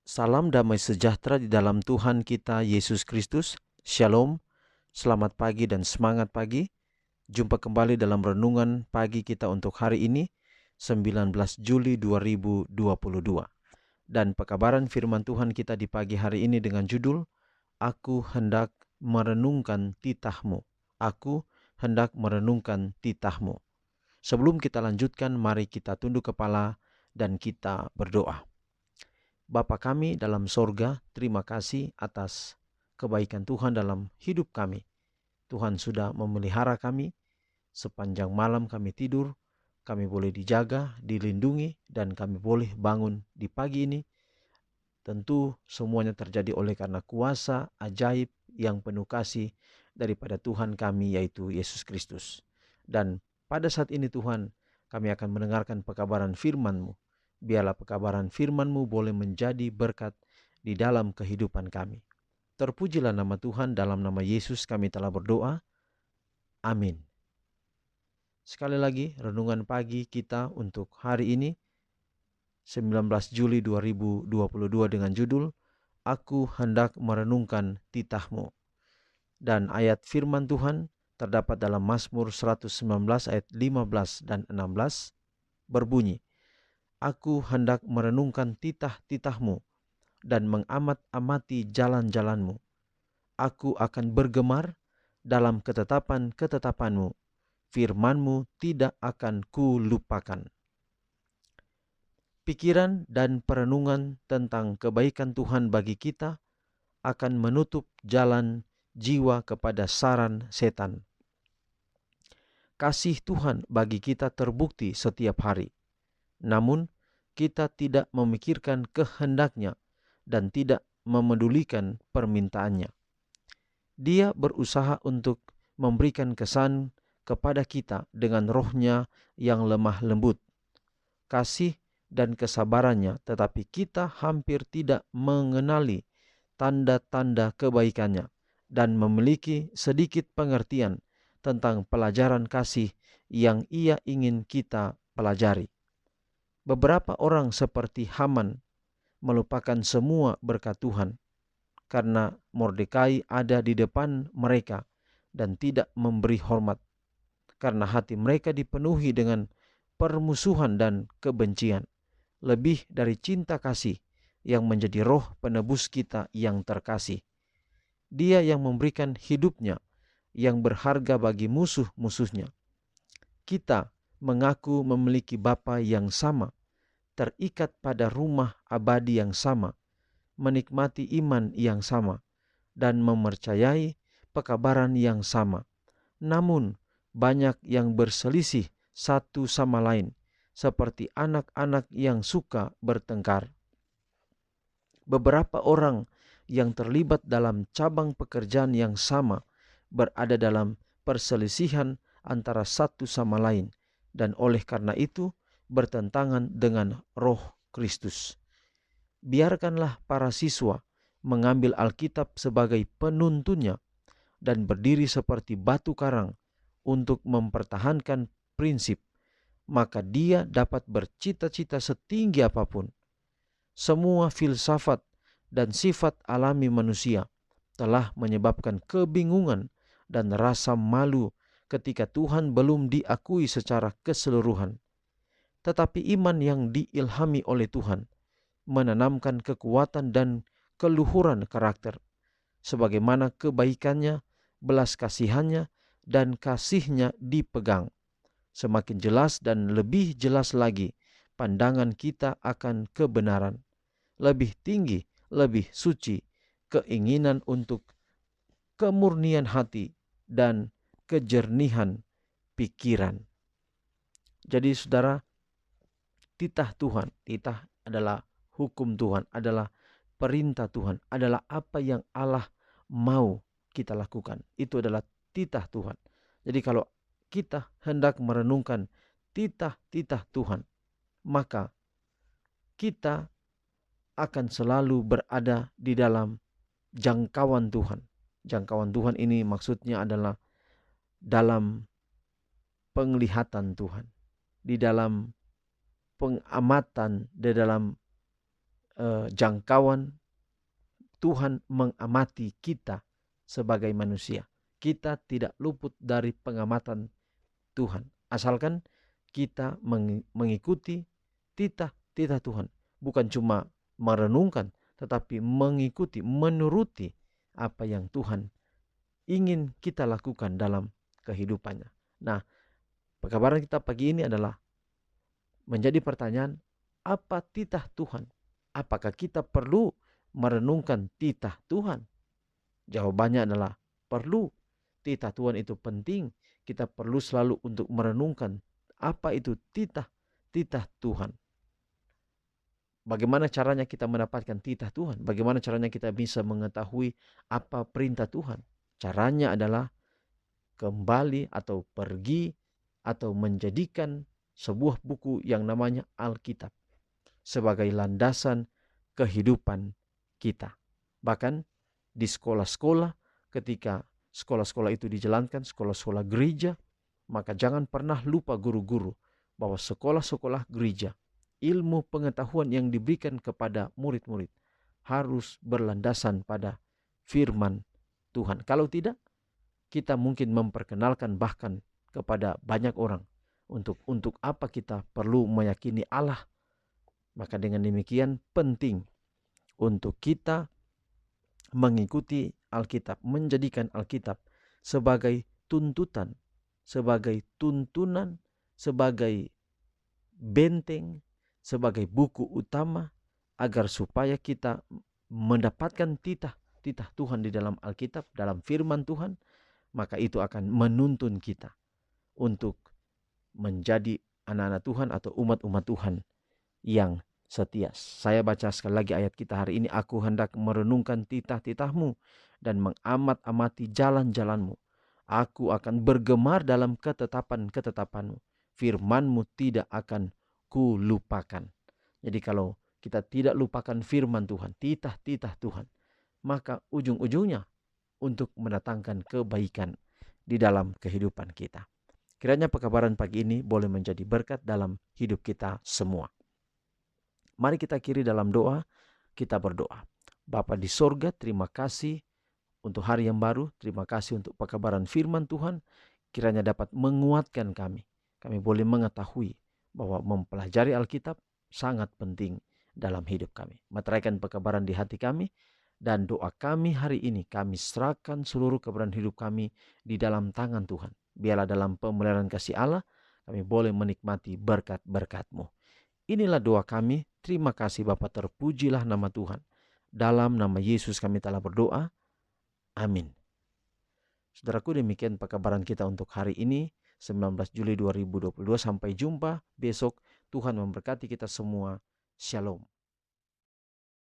Salam damai sejahtera di dalam Tuhan kita Yesus Kristus. Shalom, selamat pagi dan semangat pagi. Jumpa kembali dalam renungan pagi kita untuk hari ini, 19 Juli 2022. Dan pekabaran firman Tuhan kita di pagi hari ini dengan judul, Aku hendak merenungkan titahmu. Aku hendak merenungkan titahmu. Sebelum kita lanjutkan, mari kita tunduk kepala dan kita berdoa. Bapa kami dalam sorga, terima kasih atas kebaikan Tuhan dalam hidup kami. Tuhan sudah memelihara kami, sepanjang malam kami tidur, kami boleh dijaga, dilindungi, dan kami boleh bangun di pagi ini. Tentu semuanya terjadi oleh karena kuasa ajaib yang penuh kasih daripada Tuhan kami, yaitu Yesus Kristus. Dan pada saat ini Tuhan, kami akan mendengarkan pekabaran firman-Mu. Biarlah pekabaran firman-Mu boleh menjadi berkat di dalam kehidupan kami. Terpujilah nama Tuhan, dalam nama Yesus kami telah berdoa. Amin. Sekali lagi, renungan pagi kita untuk hari ini, 19 Juli 2022 dengan judul, Aku hendak merenungkan titahmu. Dan ayat firman Tuhan terdapat dalam Mazmur 119 ayat 15 dan 16 berbunyi, Aku hendak merenungkan titah-titahmu dan mengamat-amati jalan-jalanmu. Aku akan bergemar dalam ketetapan-ketetapanmu. Firmanmu tidak akan kulupakan. Pikiran dan perenungan tentang kebaikan Tuhan bagi kita akan menutup jalan jiwa kepada saran setan. Kasih Tuhan bagi kita terbukti setiap hari. Namun, kita tidak memikirkan kehendaknya dan tidak memedulikan permintaannya. Dia berusaha untuk memberikan kesan kepada kita dengan rohnya yang lemah lembut, kasih dan kesabarannya, tetapi kita hampir tidak mengenali tanda-tanda kebaikannya dan memiliki sedikit pengertian tentang pelajaran kasih yang ia ingin kita pelajari. Beberapa orang seperti Haman melupakan semua berkat Tuhan karena Mordekai ada di depan mereka dan tidak memberi hormat, karena hati mereka dipenuhi dengan permusuhan dan kebencian, lebih dari cinta kasih yang menjadi roh penebus kita yang terkasih. Dia yang memberikan hidupnya yang berharga bagi musuh-musuhnya. Kita mengaku memiliki Bapa yang sama, terikat pada rumah abadi yang sama, menikmati iman yang sama, dan mempercayai pekabaran yang sama. Namun, banyak yang berselisih satu sama lain, seperti anak-anak yang suka bertengkar. Beberapa orang yang terlibat dalam cabang pekerjaan yang sama berada dalam perselisihan antara satu sama lain, dan oleh karena itu bertentangan dengan roh Kristus. Biarkanlah para siswa mengambil Alkitab sebagai penuntunnya dan berdiri seperti batu karang untuk mempertahankan prinsip, maka dia dapat bercita-cita setinggi apapun. Semua filsafat dan sifat alami manusia telah menyebabkan kebingungan dan rasa malu ketika Tuhan belum diakui secara keseluruhan. Tetapi iman yang diilhami oleh Tuhan menanamkan kekuatan dan keluhuran karakter, sebagaimana kebaikannya, belas kasihannya, dan kasihnya dipegang. Semakin jelas dan lebih jelas lagi pandangan kita akan kebenaran. Lebih tinggi, lebih suci, keinginan untuk kemurnian hati dan kejernihan pikiran. Jadi saudara, titah Tuhan, titah adalah hukum Tuhan, adalah perintah Tuhan, adalah apa yang Allah mau kita lakukan. Itu adalah titah Tuhan. Jadi kalau kita hendak merenungkan titah-titah Tuhan, maka kita akan selalu berada di dalam jangkauan Tuhan. Jangkauan Tuhan ini maksudnya adalah dalam penglihatan Tuhan, di dalam pengamatan, di dalam jangkauan Tuhan mengamati kita sebagai manusia. Kita tidak luput dari pengamatan Tuhan, asalkan kita mengikuti titah Tuhan. Bukan cuma merenungkan, tetapi mengikuti, menuruti apa yang Tuhan ingin kita lakukan dalam kehidupannya. Nah, pekabaran kita pagi ini adalah menjadi pertanyaan, apa titah Tuhan? Apakah kita perlu merenungkan titah Tuhan? Jawabannya adalah perlu. Titah Tuhan itu penting. Kita perlu selalu untuk merenungkan apa itu titah Tuhan. Bagaimana caranya kita mendapatkan titah Tuhan? Bagaimana caranya kita bisa mengetahui apa perintah Tuhan? Caranya adalah kembali atau pergi atau menjadikan sebuah buku yang namanya Alkitab sebagai landasan kehidupan kita. Bahkan di sekolah-sekolah, ketika sekolah-sekolah itu dijalankan, sekolah-sekolah gereja, maka jangan pernah lupa guru-guru bahwa sekolah-sekolah gereja, ilmu pengetahuan yang diberikan kepada murid-murid harus berlandasan pada firman Tuhan. Kalau tidak, kita mungkin memperkenalkan bahkan kepada banyak orang untuk apa kita perlu meyakini Allah. Maka dengan demikian penting untuk kita mengikuti Alkitab, menjadikan Alkitab sebagai tuntutan, sebagai tuntunan, sebagai benteng, sebagai buku utama, agar supaya kita mendapatkan titah Tuhan di dalam Alkitab, dalam firman Tuhan, maka itu akan menuntun kita untuk menjadi anak-anak Tuhan atau umat-umat Tuhan yang setia. Saya baca sekali lagi ayat kita hari ini. Aku hendak merenungkan titah-titahmu dan mengamat-amati jalan-jalanmu. Aku akan bergemar dalam ketetapan-ketetapanmu. Firmanmu tidak akan kulupakan. Jadi kalau kita tidak lupakan firman Tuhan, titah-titah Tuhan, maka ujung-ujungnya untuk mendatangkan kebaikan di dalam kehidupan kita. Kiranya pekabaran pagi ini boleh menjadi berkat dalam hidup kita semua. Mari kita akhiri dalam doa, kita berdoa. Bapa di sorga, terima kasih untuk hari yang baru, terima kasih untuk pekabaran firman Tuhan, kiranya dapat menguatkan kami. Kami boleh mengetahui bahwa mempelajari Alkitab sangat penting dalam hidup kami. Meteraikan pekabaran di hati kami, dan doa kami hari ini, kami serahkan seluruh keberadaan hidup kami di dalam tangan Tuhan. Biarlah dalam pemeliharaan kasih Allah, kami boleh menikmati berkat-berkat-Mu. Inilah doa kami. Terima kasih Bapa, terpujilah nama Tuhan. Dalam nama Yesus kami telah berdoa. Amin. Saudaraku, demikian pekabaran kita untuk hari ini, 19 Juli 2022. Sampai jumpa besok. Tuhan memberkati kita semua. Shalom.